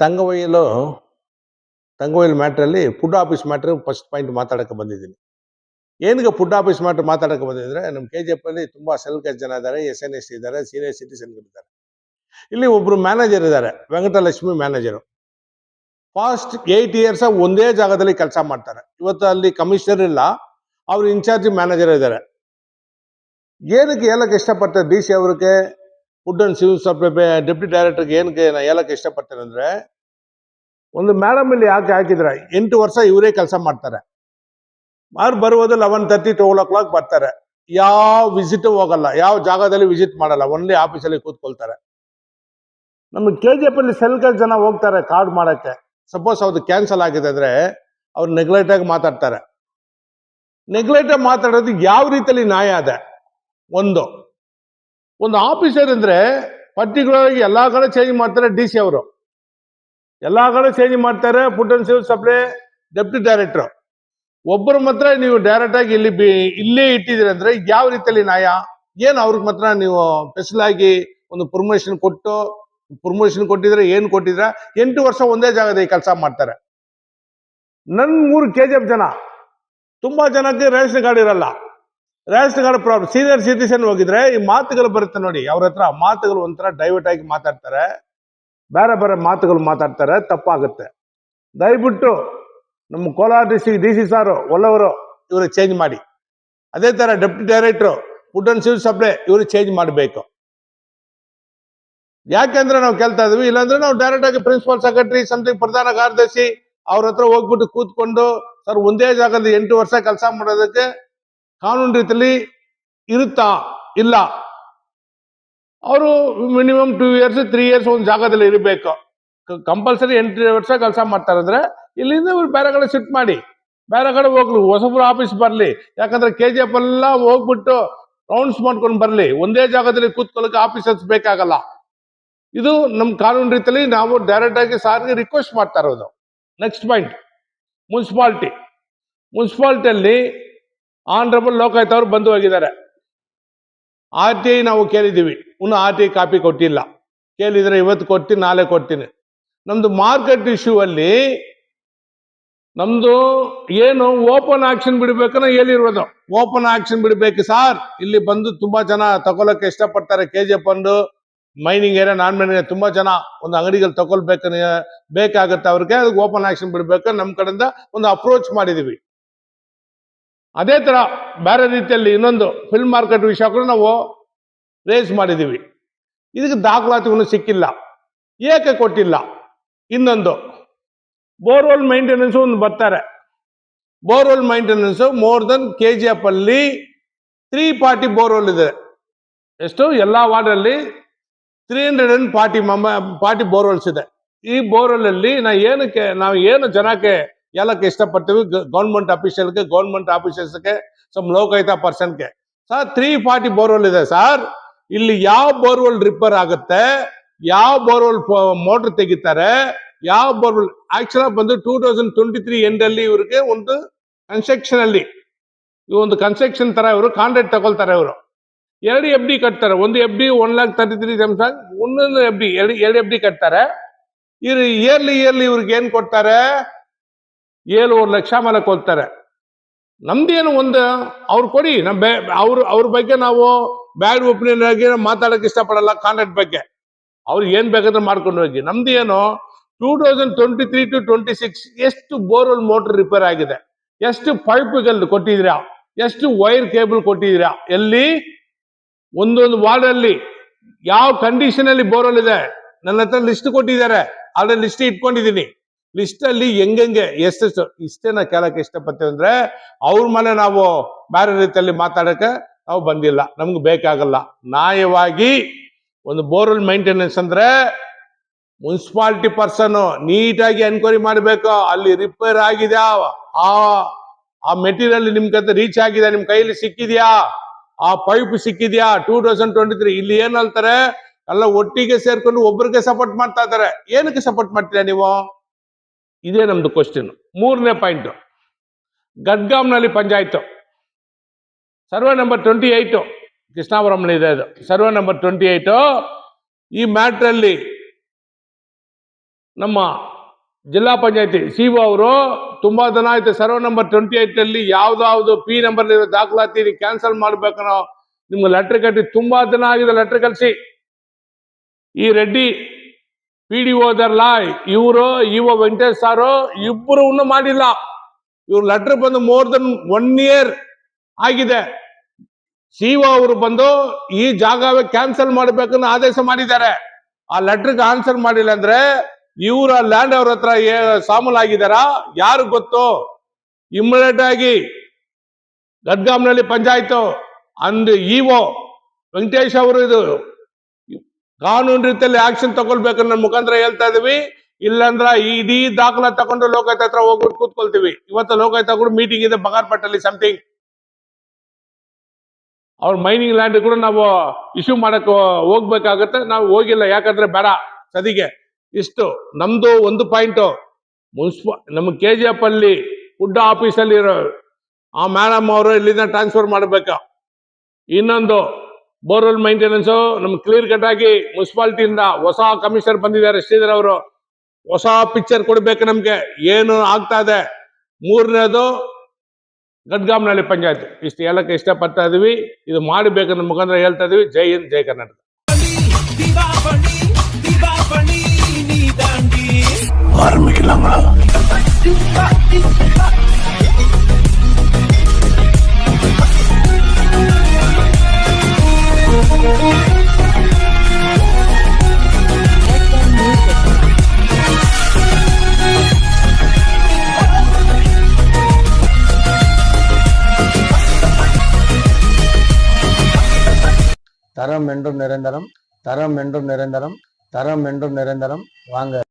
ತಂಗವಯ್ಯಲು ಮ್ಯಾಟ್ರಲ್ಲಿ food office matter first point ಮಾತಾಡಕ್ಕೆ ಬಂದಿದ್ದೀನಿ. ಏನಕ್ಕೆ ಫುಡ್ ಆಫೀಸ್ ಮ್ಯಾಟ್ರ್ ಮಾತಾಡಕ್ಕೆ ಬಂದಿದ್ರೆ, ನಮ್ಮ KGF ಅಲ್ಲಿ ತುಂಬಾ ಸೆಲ್ ಕ್ಯಾಸ್ಟ್ ಜನ ಇದ್ದಾರೆ, SNST ಇದ್ದಾರೆ, ಸೀನಿಯರ್ ಸಿಟಿಸನ್ ಇದ್ದಾರೆ. ಇಲ್ಲಿ ಒಬ್ರು ಮ್ಯಾನೇಜರ್ ಇದ್ದಾರೆ, ವೆಂಕಟಲಕ್ಷ್ಮಿ ಮ್ಯಾನೇಜರು. ಫಾಸ್ಟ್ 8 years ಒಂದೇ ಜಾಗದಲ್ಲಿ ಕೆಲಸ ಮಾಡ್ತಾರೆ. ಇವತ್ತು ಅಲ್ಲಿ ಕಮಿಷನರ್ ಇಲ್ಲ, ಅವ್ರು ಇನ್ಚಾರ್ಜ್ ಮ್ಯಾನೇಜರ್ ಇದ್ದಾರೆ. ಏನಕ್ಕೆ ಹೇಳಕ್ಕೆ ಇಷ್ಟಪಡ್ತಾರೆ DC ಅವ್ರಿಗೆ, food and civil supply deputy ಡೈರೆಕ್ಟರ್ಗೆ ಏನಕ್ಕೆ ಹೇಳಕ್ಕೆ ಇಷ್ಟಪಡ್ತಾರೆ ಅಂದ್ರೆ, ಒಂದು ಮೇಡಮ್ ಇಲ್ಲಿ ಯಾಕೆ ಹಾಕಿದ್ರೆ 8 ವರ್ಷ ಇವರೇ ಕೆಲಸ ಮಾಡ್ತಾರೆ. ಅವ್ರು ಬರುವುದು 11:30 12 o'clock ಬರ್ತಾರೆ. ಯಾವ ವಿಸಿಟ್ ಹೋಗಲ್ಲ, ಯಾವ ಜಾಗದಲ್ಲಿ ವಿಸಿಟ್ ಮಾಡಲ್ಲ, ಒನ್ಲಿ ಆಫೀಸಲ್ಲಿ ಕೂತ್ಕೊಳ್ತಾರೆ. ನಮ್ಮ KGF ಅಲ್ಲಿ ಸೆಲ್ ಕ್ಯಾಸ್ಟ್ ಜನ ಹೋಗ್ತಾರೆ ಕಾರ್ಡ್ ಮಾಡಕ್ಕೆ. ಸಪೋಸ್ ಅವ್ರದ್ದು ಕ್ಯಾನ್ಸಲ್ ಆಗಿದೆ ಅಂದ್ರೆ ಅವ್ರು ನೆಗ್ಲೆಕ್ಟ್ ಆಗಿ ಮಾತಾಡ್ತಾರೆ. ನೆಗ್ಲೆಕ್ಟ್ ಆಗಿ ಮಾತಾಡೋದು ಯಾವ ರೀತಿಯಲ್ಲಿ ನ್ಯಾಯ ಅದೇ? ಒಂದು ಆಫೀಸರ್ ಅಂದ್ರೆ ಪರ್ಟಿಕ್ಯುಲರ್ ಆಗಿ ಎಲ್ಲಾ ಕಡೆ ಚೇಂಜ್ ಮಾಡ್ತಾರೆ. DC ಅವರು ಎಲ್ಲಾ ಕಡೆ ಚೇಂಜ್ ಮಾಡ್ತಾರೆ. Food and civil supply deputy director ಒಬ್ಬರು ಮಾತ್ರ ನೀವು ಡೈರೆಕ್ಟ್ ಆಗಿ ಇಲ್ಲೇ ಇಟ್ಟಿದ್ದೀರಿ ಅಂದ್ರೆ ಯಾವ ರೀತಿಯಲ್ಲಿ ನ್ಯಾಯ? ಏನು ಅವ್ರಿಗೆ ಮಾತ್ರ ನೀವು ಸ್ಪೆಷಲ್ ಆಗಿ ಒಂದು ಪ್ರಮೋಷನ್ ಕೊಟ್ಟಿದ್ರೆ ಏನ್ ಕೊಟ್ಟಿದ್ರ? 8 ವರ್ಷ ಒಂದೇ ಜಾಗದಲ್ಲಿ ಕೆಲಸ ಮಾಡ್ತಾರೆ. ನನ್ 3 KGF ಜನ, ತುಂಬಾ ಜನಕ್ಕೆ ರೇಷನ್ ಕಾರ್ಡ್ ಇರಲ್ಲ. Ration card problem. Senior citizen ಹೋಗಿದ್ರೆ ಈ ಮಾತುಗಳು ಬರುತ್ತೆ ನೋಡಿ, ಅವ್ರ ಹತ್ರ ಮಾತುಗಳು ಒಂಥರ ಡೈವರ್ಟ್ ಆಗಿ ಮಾತಾಡ್ತಾರೆ, ಬೇರೆ ಮಾತುಗಳು ಮಾತಾಡ್ತಾರೆ, ತಪ್ಪಾಗುತ್ತೆ. ದಯವಿಟ್ಟು ನಮ್ಮ ಕೋಲಾರ DC ಸಾರು ಒಳ್ಳೆಯವರು, ಇವರು ಚೇಂಜ್ ಮಾಡಿ. ಅದೇ ತರ deputy director food and civil supply ಇವರು ಚೇಂಜ್ ಮಾಡಬೇಕು. ಯಾಕೆಂದ್ರೆ ನಾವು ಕೇಳ್ತಾ ಇದೀವಿ, ಇಲ್ಲಾಂದ್ರೆ ನಾವು ಡೈರೆಕ್ಟ್ ಆಗಿ ಪ್ರಿನ್ಸಿಪಲ್ ಸೆಕ್ರೆಟರಿ ಸಮಥಿಂಗ್ ಪ್ರಧಾನ ಕಾರ್ಯದರ್ಶಿ ಅವ್ರ ಹತ್ರ ಹೋಗ್ಬಿಟ್ಟು ಕೂತ್ಕೊಂಡು, ಸರ್ ಒಂದೇ ಜಾಗದಲ್ಲಿ 8 ವರ್ಷ ಕೆಲಸ ಮಾಡೋದಕ್ಕೆ ಕಾನೂನು ರೀತಿಯಲ್ಲಿ ಇರುತ್ತಾ? ಇಲ್ಲ. ಅವರು ಮಿನಿಮಮ್ 2 years 3 years ಒಂದು ಜಾಗದಲ್ಲಿ ಇರಬೇಕು. ಕಂಪಲ್ಸರಿ 8 ವರ್ಷ ಕೆಲಸ ಮಾಡ್ತಾರೆ ಅಂದ್ರೆ ಇಲ್ಲಿಂದ ಇವ್ರು ಬೇರೆ ಕಡೆ ಶಿಫ್ಟ್ ಮಾಡಿ, ಬೇರೆ ಕಡೆ ಹೋಗ್ಲಿ, ಹೊಸಬ್ರು ಆಫೀಸ್ ಬರ್ಲಿ. ಯಾಕಂದ್ರೆ KGF ಎಲ್ಲ ಹೋಗ್ಬಿಟ್ಟು ರೌಂಡ್ಸ್ ಮಾಡ್ಕೊಂಡು ಬರ್ಲಿ, ಒಂದೇ ಜಾಗದಲ್ಲಿ ಕೂತ್ಕೊಳ್ಳೋಕೆ ಆಫೀಸರ್ಸ್ ಬೇಕಾಗಲ್ಲ. ಇದು ನಮ್ಮ ಕಾನೂನು ರೀತಿಯಲ್ಲಿ ನಾವು ಡೈರೆಕ್ಟ್ ಆಗಿ ಸಾರ್ಗೆ ರಿಕ್ವೆಸ್ಟ್ ಮಾಡ್ತಾ ಇರೋದು. ನೆಕ್ಸ್ಟ್ ಪಾಯಿಂಟ್, ಮುನ್ಸಿಪಾಲಿಟಿಯಲ್ಲಿ ಆನರಬಲ್ ಲೋಕಾಯುಕ್ತ ಅವರು ಬಂದು ಹೋಗಿದ್ದಾರೆ. RTI ನಾವು ಕೇಳಿದ್ದೀವಿ, ಇನ್ನು RTI ಕಾಪಿ ಕೊಟ್ಟಿಲ್ಲ. ಕೇಳಿದ್ರೆ ಇವತ್ತು ಕೊಡ್ತೀನಿ, ನಾಳೆ ಕೊಡ್ತೀನಿ. ನಮ್ದು ಮಾರ್ಕೆಟ್ ಇಶ್ಯೂ ಅಲ್ಲಿ ನಮ್ದು ಏನು ಓಪನ್ ಆಕ್ಷನ್ ಬಿಡ್ಬೇಕನ್ನ ಹೇಳಿರೋದು. ಓಪನ್ ಆಕ್ಷನ್ ಬಿಡ್ಬೇಕು ಸಾರ್, ಇಲ್ಲಿ ಬಂದು ತುಂಬಾ ಜನ ತಗೊಳಕ್ಕೆ ಇಷ್ಟಪಡ್ತಾರೆ. KGF ಫಂಡ್ ಮೈನಿಂಗ್ ಏರಿಯಾ, ನಾನ್ ಮೈನಿಂಗ್ ತುಂಬಾ ಜನ ಒಂದು ಅಂಗಡಿಗಳು ಬೇಕಾಗುತ್ತೆ ಅವ್ರಿಗೆ, ಅದಕ್ಕೆ ಓಪನ್ ಆಕ್ಷನ್ ಬಿಡ್ಬೇಕು. ನಮ್ಮ ಕಡೆಯಿಂದ ಒಂದು ಅಪ್ರೋಚ್ ಮಾಡಿದೀವಿ. ಅದೇ ತರ ಬೇರೆ ರೀತಿಯಲ್ಲಿ ಇನ್ನೊಂದು ಫಿಲ್ಮ್ ಮಾರ್ಕೆಟ್ ವಿಷಯ ಕೂಡ ನಾವು ರೇಸ್ ಮಾಡಿದೀವಿ. ಇದಕ್ಕೆ ದಾಖಲಾತಿಗಳು ಸಿಕ್ಕಿಲ್ಲ. ಏಕೆ ಕೊಟ್ಟಿಲ್ಲ? ಇನ್ನೊಂದು ಬೋರ್ವೆಲ್ ಮೈಂಟೆನೆನ್ಸ್ ಒಂದು ಬರ್ತಾರೆ. Borewell maintenance more than KGF ಅಲ್ಲಿ 340 ಬೋರ್ವೆಲ್ ಇದೆ. ಎಷ್ಟು? ಎಲ್ಲಾ ವಾರ್ಡ್ ಅಲ್ಲಿ 340 ಬೋರ್ವೆಲ್ಸ್ ಇದೆ. ಈ ಬೋರ್ವೆಲ್ ಅಲ್ಲಿ ನಾವು ಏನು ಜನಕ್ಕೆ ಹೇಳಕ್ಕೆ ಇಷ್ಟಪಡ್ತೀವಿ, ಗೌರ್ಮೆಂಟ್ ಅಫಿಷಿಯಲ್ಗೆ, ಗೌರ್ಮೆಂಟ್ ಆಫೀಸರ್ಸ್ಗೆ, ಸಮ್ ಲೋಕಾಯುಕ್ತ ಪರ್ಸನ್ಗೆ. ಸರ್ 340 ಬೋರ್ವೆಲ್ ಇದೆ ಸರ್, ಇಲ್ಲಿ ಯಾವ ಬೋರ್ವೆಲ್ ರಿಪೇರ್ ಆಗುತ್ತೆ, ಯಾವ ಬೋರ್ವೆಲ್ ಮೋಟರ್ ತೆಗಿತಾರೆ, ಯಾವ ಬೋರ್ವೆಲ್ ಆಕ್ಚುಲ್ ಬಂದು 2023 ಎಂಡ್ ಅಲ್ಲಿ ಇವ್ರಿಗೆ ಒಂದು ಕನ್ಸ್ಟ್ರಕ್ಷನ್ ಅಲ್ಲಿ ಒಂದು ಕನ್ಸ್ಟ್ರಕ್ಷನ್ ತರ ಇವರು ಕಾಂಟ್ರಾಕ್ಟ್ ತಗೊಳ್ತಾರೆ. ಇವರು 2 FD ಕಟ್ತಾರೆ. ಒಂದು FD 1,33,000, ಒಂದೊಂದು FD 2 FD ಕಟ್ತಾರೆ. ಇವ್ರು ಇಯರ್ಲಿ ಇವ್ರಿಗೆ ಏನ್ ಕೊಡ್ತಾರೆ? 7 ಲಕ್ಷ ಮೇಲೆ ಕೊಡ್ತಾರೆ. ನಮ್ದೇನು ಒಂದು ಅವ್ರು ಕೊಡಿ, ಅವ್ರ ಬಗ್ಗೆ ನಾವು ಬ್ಯಾಡ್ ಒಪಿನಿಯನ್ ಆಗಿ ಮಾತಾಡಕ್ಕೆ ಇಷ್ಟಪಡಲ್ಲ. ಕಾಂಟ್ರಾಕ್ಟ್ ಬಗ್ಗೆ ಅವ್ರು ಏನ್ ಬೇಕಾದ್ರೆ ಮಾಡ್ಕೊಂಡು ಹೋಗಿ. ನಮ್ದೇನು 2023 to 26 ಎಷ್ಟು ಬೋರ್ವೆಲ್ ಮೋಟರ್ ರಿಪೇರ್ ಆಗಿದೆ, ಎಷ್ಟು ಪೈಪ್ಗಳು ಕೊಟ್ಟಿದ್ದೀರಾ, ಎಷ್ಟು ವೈರ್ ಕೇಬಲ್ ಕೊಟ್ಟಿದ್ದೀರಾ, ಎಲ್ಲಿ ಒಂದೊಂದು ವಾರ್ಡ್ ಅಲ್ಲಿ ಯಾವ ಕಂಡೀಷನ್ ಅಲ್ಲಿ ಬೋರ್ವೆಲ್ ಇದೆ. ನನ್ನ ಹತ್ರ ಲಿಸ್ಟ್ ಕೊಟ್ಟಿದ್ದಾರೆ, ಆಲ್ರೆಡಿ ಲಿಸ್ಟ್ ಇಟ್ಕೊಂಡಿದ್ದೀನಿ. ಲಿಸ್ಟ್ ಅಲ್ಲಿ ಹೆಂಗೆ ಎಷ್ಟು ಇಷ್ಟೇನ ಕೇಳಕ್ಕೆ ಇಷ್ಟಪಡ್ತೇವೆ ಅಂದ್ರೆ, ಅವ್ರ ಮೇಲೆ ನಾವು ಬೇರೆ ರೀತಿಯಲ್ಲಿ ಮಾತಾಡಕ್ಕೆ ನಾವು ಬಂದಿಲ್ಲ. ನಮ್ಗೆ ಬೇಕಾಗಲ್ಲ. ನ್ಯಾಯವಾಗಿ ಒಂದು ಬೋರ್ವೆಲ್ ಮೈಂಟೆನೆನ್ಸ್ ಅಂದ್ರೆ ಮುನ್ಸಿಪಾಲಿಟಿ ಪರ್ಸನ್ ನೀಟಾಗಿ ಎನ್ಕ್ವೈರಿ ಮಾಡಬೇಕು. ಅಲ್ಲಿ ರಿಪೇರ್ ಆಗಿದ್ಯಾ, ಆ ಮೆಟೀರಿಯಲ್ ನಿಮ್ ಕತೆ ರೀಚ್ ಆಗಿದೆ, ನಿಮ್ ಕೈಯಲ್ಲಿ ಸಿಕ್ಕಿದ್ಯಾ, ಆ ಪೈಪ್ ಸಿಕ್ಕಿದ್ಯಾ. 2023 ಇಲ್ಲಿ ಏನ್ ಹೇಳ್ತಾರೆ, ಎಲ್ಲ ಒಟ್ಟಿಗೆ ಸೇರ್ಕೊಂಡು ಒಬ್ಬರಿಗೆ ಸಪೋರ್ಟ್ ಮಾಡ್ತಾ ಇದ್ದಾರೆ. ಏನಕ್ಕೆ ಸಪೋರ್ಟ್ ಮಾಡ್ತೀರಾ ನೀವು? ಇದೇ ನಮ್ದು ಕ್ವಶನ್. 3ನೇ ಪಾಯಿಂಟ್, ಗಡ್ಗಾಂನಲ್ಲಿ ಪಂಚಾಯತ್ ಸರ್ವೆ ನಂಬರ್ 28 ಕೃಷ್ಣಾವರಂನಲ್ಲಿ ಇದೆ. ಅದು ಸರ್ವೆ ನಂಬರ್ 28. ಈ ಮ್ಯಾಟ್ರಲ್ಲಿ ನಮ್ಮ ಜಿಲ್ಲಾ ಪಂಚಾಯತಿ ಸಿಒ ಅವರು ತುಂಬಾ ದಿನ ಆಯ್ತು ಸರ್ವೆ ನಂಬರ್ 28 ಅಲ್ಲಿ ಯಾವ್ದಾವ್ದು ಪಿ ನಂಬರ್ ಇರೋ ದಾಖಲಾತಿ ಕ್ಯಾನ್ಸಲ್ ಮಾಡ್ಬೇಕನ್ನೋ ನಿಮ್ಗೆ ಲೆಟರ್ ಕಟ್ಟಿ ತುಂಬಾ ದಿನ ಆಗಿದೆ. ಲೆಟರ್ ಕಳಿಸಿ ಈ ರೆಡ್ಡಿ PDO ಅದರಲ್ಲ ಇವರು ಇವ ವೆಂಕಟೇಶ್ ಸಾರು ಇಬ್ಬರು ಮಾಡಿಲ್ಲ. ಇವ್ರ ಲೆಟರ್ ಬಂದು ಮೋರ್ ದನ್ 1 year ಆಗಿದೆ. ಸಿಒ ಅವರು ಬಂದು ಈ ಜಾಗವೇ ಕ್ಯಾನ್ಸಲ್ ಮಾಡ್ಬೇಕನ್ನೋ ಆದೇಶ ಮಾಡಿದ್ದಾರೆ. ಆ ಲೆಟರ್ಗೆ ಆನ್ಸರ್ ಮಾಡಿಲ್ಲ ಅಂದ್ರೆ ಇವರ ಲ್ಯಾಂಡ್ ಅವ್ರ ಹತ್ರ ಸಾಮೂಲಾಗಿದ್ದಾರಾ ಯಾರು ಗೊತ್ತು. ಇಮಿಡಿಯೇಟ್ ಆಗಿ ಗಡ್ಗಾಮ್ನಲ್ಲಿ ಪಂಚಾಯತ್ ಅಂದ್ ಇಒ ವೆಂಕಟೇಶ್ ಅವರು ಇದು ಕಾನೂನು ರೀತಿಯಲ್ಲಿ ಆಕ್ಷನ್ ತಗೊಳ್ಬೇಕನ್ನೋ ಮುಖಾಂತರ ಹೇಳ್ತಾ ಇದೀವಿ. ಇಲ್ಲಾಂದ್ರ ಇಡೀ ದಾಖಲೆ ತಗೊಂಡು ಲೋಕಾಯುಕ್ತ ಹತ್ರ ಹೋಗ್ಬಿಟ್ಟು ಕೂತ್ಕೊಳ್ತೀವಿ. ಇವತ್ತು ಲೋಕಾಯುಕ್ತ ಕೂಡ ಮೀಟಿಂಗ್ ಇದೆ ಬಗಾರ್ಪಟ್ಟಲ್ಲಿ ಸಮಥಿಂಗ್. ಅವ್ರ ಮೈನಿಂಗ್ ಲ್ಯಾಂಡ್ ಕೂಡ ನಾವು ಇಶ್ಯೂ ಮಾಡಕ್ ಹೋಗ್ಬೇಕಾಗತ್ತೆ. ನಾವು ಹೋಗಿಲ್ಲ, ಯಾಕಂದ್ರೆ ಬೇಡ ಸದಿಗೆ. ಇಷ್ಟು ನಮ್ದು ಒಂದು ಪಾಯಿಂಟ್ ನಮ್ಮ KGF ಅಲ್ಲಿ ಫುಡ್ ಆಫೀಸಲ್ಲಿ ಇರೋ ಆ ಮೇಡಮ್ ಅವರು ಇಲ್ಲಿಂದ ಟ್ರಾನ್ಸ್ಫರ್ ಮಾಡ್ಬೇಕು. ಇನ್ನೊಂದು ಬೋರ್ವೆಲ್ ಮೈಂಟೆನೆನ್ಸ್ ನಮ್ಗೆ ಕ್ಲಿಯರ್ ಕಟ್ ಆಗಿ ಮುನ್ಸಿಪಾಲಿಟಿಯಿಂದ ಹೊಸ ಕಮಿಷನರ್ ಬಂದಿದ್ದಾರೆ ಶ್ರೀಧರ್ ಅವರು. ಹೊಸ ಪಿಕ್ಚರ್ ಕೊಡ್ಬೇಕು ನಮ್ಗೆ ಏನು ಆಗ್ತಾ ಇದೆ. ಮೂರನೇದು ಗಡ್ಗಾಮ್ನಲ್ಲಿ ಪಂಚಾಯತ್. ಇಷ್ಟು ಹೇಳಕ್ಕೆ ಇಷ್ಟಪಡ್ತಾ ಇದೀವಿ. ಇದು ಮಾಡಬೇಕನ್ನೋ ಮುಖಾಂತರ ಹೇಳ್ತಾ ಇದೀವಿ. ಜೈ ಹಿಂದ್, ಜೈ ಕರ್ನಾಟಕ. தரம் என்றும் நிரந்தரம், தரம் என்றும் நிரந்தரம், தரம் என்றும் நிரந்தரம். வாங்க.